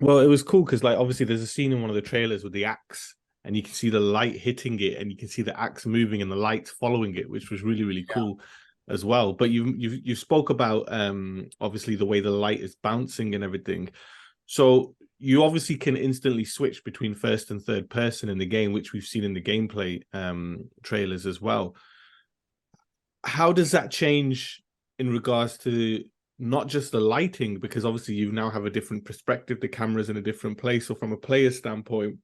Well, it was cool because, like, obviously, there's a scene in one of the trailers with the axe, and you can see the light hitting it, and you can see the axe moving, and the lights following it, which was really, really Yeah. cool as well. But you spoke about obviously the way the light is bouncing and everything. So you obviously can instantly switch between first and third person in the game, which we've seen in the gameplay trailers as well. How does that change in regards to not just the lighting, because obviously you now have a different perspective, the camera's in a different place. So from a player standpoint,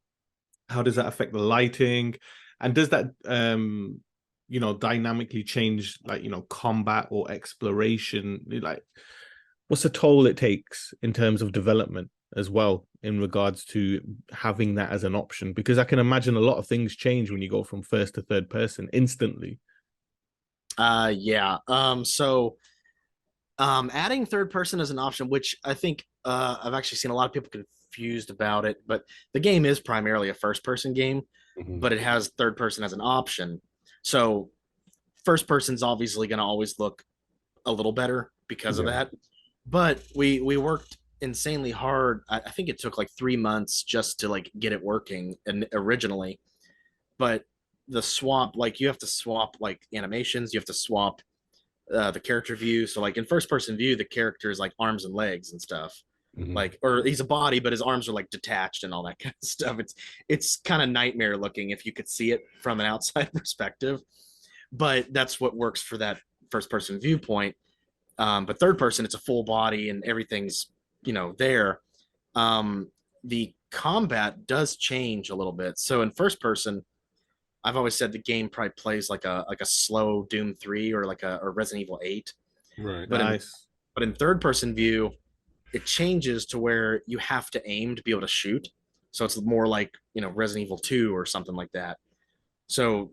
how does that affect the lighting? And does that dynamically change, like, combat or exploration? Like, what's the toll it takes in terms of development as well in regards to having that as an option? Because I can imagine a lot of things change when you go from first to third person instantly. Yeah. Adding third person as an option, which I think I've actually seen a lot of people confused about it, but the game is primarily a first person game, Mhm. but it has third person as an option. So first person's obviously going to always look a little better because of Yeah. that. But we worked insanely hard. I think it took like 3 months just to like get it working and originally. But the swap, like you have to swap like animations, you have to swap the character view. So like in first person view, the character is like arms and legs and stuff. Mhm. Like, or he's a body, but his arms are like detached and all that kind of stuff. It's kind of nightmare looking if you could see it from an outside perspective. But that's what works for that first person viewpoint. But third person, it's a full body and everything's there. Um, the combat does change a little bit. So in first person, I've always said the game probably plays like a slow Doom 3 or like a or Resident Evil 8. Right. But in Nice. but in third person view, it changes to where you have to aim to be able to shoot. So it's more like, Resident Evil 2 or something like that. So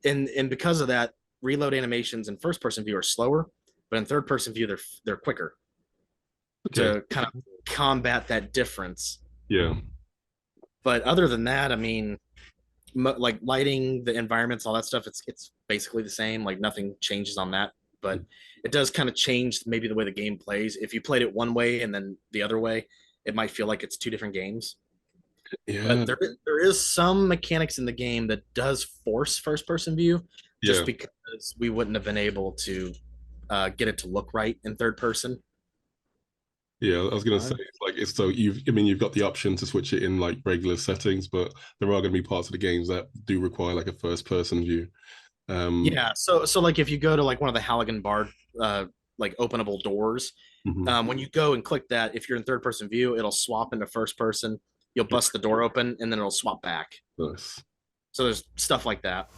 and because of that, reload animations in first person view are slower, but in third person view they're quicker Okay. to kind of combat that difference. Yeah. But other than that, I mean, like lighting, the environments, all that stuff, it's basically the same. Like nothing changes on that, but it does kind of change maybe the way the game plays. If you played it one way and then the other way, it might feel like it's two different games. Yeah. But there is some mechanics in the game that does force first person view, just Yeah. because we wouldn't have been able to get it to look right in third person. Yeah, I was gonna say, like, it's so I mean, you've got the option to switch it in like regular settings, but there are gonna be parts of the games that do require like a first person view. Um, Yeah, so like if you go to like one of the Halligan Bar like openable doors, mhm. when you go and click that, if you're in third person view, it'll swap into first person. You'll bust the door open and then it'll swap back. Nice. So there's stuff like that.